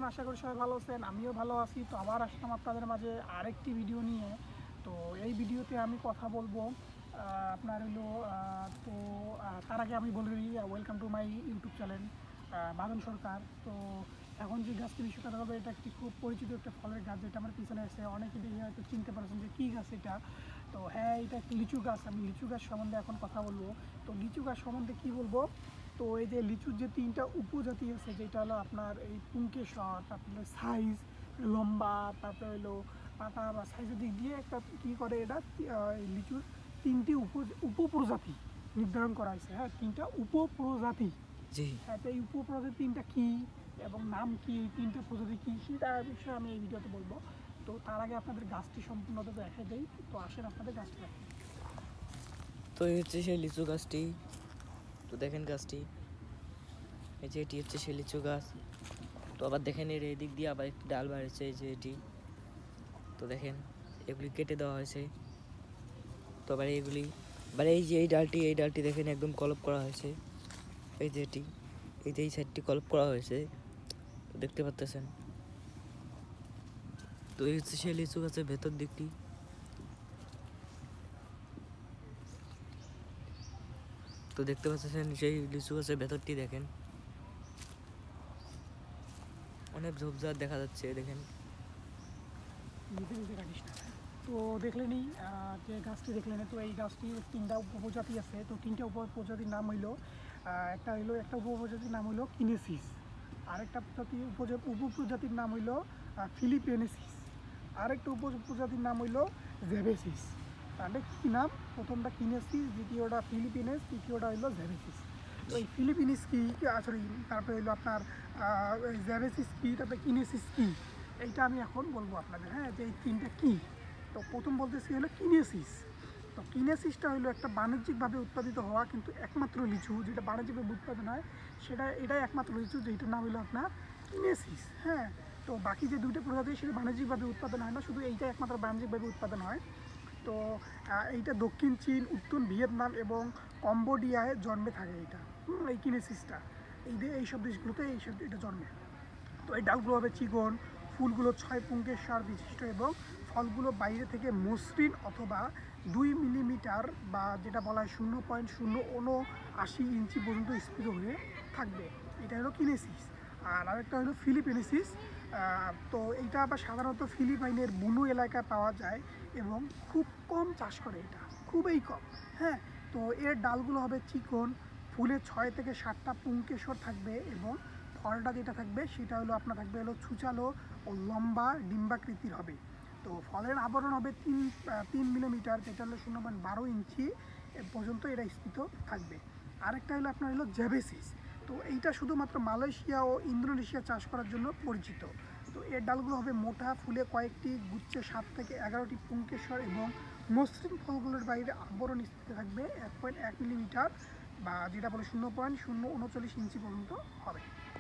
আশা করি সবাই ভালো আছেন, আমিও ভালো আছি। তো আবার আসলাম আপনাদের মাঝে আরেকটি ভিডিও নিয়ে। তো এই ভিডিওতে আমি কথা বলবো আপনার হলো তার আগে আমি বলে দিই welcome to my YouTube channel বাদন সরকার। তো এখন যে গাছটি বিষয়ে কথা বলবো, এটা একটি খুব পরিচিত একটা ফলের গাছ, যেটা আমার পিছনে আছে। অনেকে দেখে হয়তো চিনতে পারছেন যে কী গাছ এটা। তো হ্যাঁ, এটা একটি লিচু গাছ। আমি লিচু গাছ সম্বন্ধে এখন কথা বলবো। তো লিচু গাছ সম্বন্ধে কী বলবো, তো এই যে লিচুর যে তিনটা উপজাতি আছে, যেটা হলো আপনার এই পুংকেশর, তারপরে সাইজ লম্বা, তারপরে হলো পাতা বা সাইজের দিক দিয়ে একটা কী করে এটা এই লিচুর তিনটি উপপ্রজাতি নির্ধারণ করা হয়েছে। হ্যাঁ, তিনটা উপপ্রজাতি। জি। হ্যাঁ, তো এই উপপ্রজাতি তিনটা কী এবং নাম কি, তিনটা প্রজাতি কী, সেটার বিষয়ে আমি এই ভিডিওতে বলবো। তো তার আগে আপনাদের গাছটি সম্পূর্ণটা দেখে দেই। তো আসেন আপনাদের গাছটি দেখেন। তো এই হচ্ছে সেই লিচু গাছটি। তো দেখেন গাছটি, এই যে এটি হচ্ছে সেই লিচু গাছ। তো আবার দেখেন এর এই দিক দিয়ে আবার একটি ডাল বাড়ছে, এই যে এটি। তো দেখেন এগুলি কেটে দেওয়া হয়েছে। তো আবার এইগুলি আবার এই যে এই ডালটি দেখেন একদম কলপ করা হয়েছে। এই যে এটি, এই যে এই সাইডটি কলপ করা হয়েছে, তো দেখতে পাচ্ছেন। তো এই হচ্ছে সেই লিচু গাছের ভেতর দিকটি। তো দেখতে পাচ্ছেন সেই লিচু গাছের ভেতরটি দেখেন, অনেক ঝোপঝাড় দেখা যাচ্ছে। দেখেন তো দেখলেনই যে গাছটি দেখলেন। তো এই গাছটির তিনটা উপপ্রজাতি আছে। তো তিনটা উপপ্রজাতির নাম হইলো একটা উপপ্রজাতির নাম হইলো কিনেসিস, আরেকটা উপপ্রজাতির নাম হইলো ফিলিপেনেসিস, আরেকটা উপপ্রজাতির নাম হইলো জেবেসিস। তাহলে কী নাম? প্রথমটা কিনেসিস, দ্বিতীয়টা ফিলিপিনেস, তৃতীয়টা হইলো জেবেসিস। তো এই ফিলিপিনিস কী, সরি, তারপরে হইলো আপনার জেবেসিস কী, তারপরে কিনেসিস কী, এইটা আমি এখন বলবো আপনাদের। হ্যাঁ, যে এই তিনটা কী। তো প্রথম বলতেছি হলো কিনেসিস। তো কিনেসিসটা হলো একটা বাণিজ্যিকভাবে উৎপাদিত হওয়া কিন্তু একমাত্র লিচু, যেটা বাণিজ্যিকভাবে উৎপাদন হয়, এটাই একমাত্র লিচু যেটার নাম হলো আপনার কিনেসিস। হ্যাঁ, তো বাকি যে দুইটা প্রজাতি সেটা বাণিজ্যিকভাবে উৎপাদন হয় না, শুধু এইটা একমাত্র বাণিজ্যিকভাবে উৎপাদন হয়। তো এইটা দক্ষিণ চীন, উত্তর ভিয়েতনাম এবং কম্বোডিয়ায় জন্মে থাকে এইটা। এই কিনেসিসটা এইসব দেশগুলোতে এটা জন্মে। তো এই ডালগুলো হবে চিকন, ফুলগুলো 6 পুংকের বিশিষ্ট এবং ফলগুলো বাইরে থেকে মসৃণ অথবা 2 মিলিমিটার বা যেটা বলা হয় 0.079 ইঞ্চি পর্যন্ত স্ফীত হয়ে থাকবে। এটা হলো কিনেসিস। আর আরেকটা হলো ফিলিপেনেসিস। তো এইটা আবার সাধারণত ফিলিপাইনের বুনো এলাকায় পাওয়া যায় এবং খুব কম চাষ করে, এটা খুবই কম। হ্যাঁ, তো এর ডালগুলো হবে চিকন, ফুলে 6 থেকে 7টা পুংকেশর থাকবে এবং ফলটা যেটা থাকবে সেটা হলো আপনার থাকবে হলো ছুচালো ও লম্বা ডিম্বাকৃতির হবে। তো ফলের আবরণ হবে 3 মিলিমিটার, যেটা হলো 0.12 ইঞ্চি পর্যন্ত এটা স্ফীত থাকবে। আরেকটা হলো আপনার হলো জেবেসিস। তো এইটা শুধুমাত্র মালয়েশিয়া ও ইন্দোনেশিয়া চাষ করার জন্য পরিচিত। তো এর ডালগুলো হবে মোটা, ফুলে কয়েকটি গুচ্ছে 7 থেকে 11টি পুংকেশর এবং মসৃণ ফলগুলোর বাইরে আবরণ স্ফীত থাকবে 1.1 মিলিমিটার বা যেটা বলে 0.039 ইঞ্চি পর্যন্ত হবে।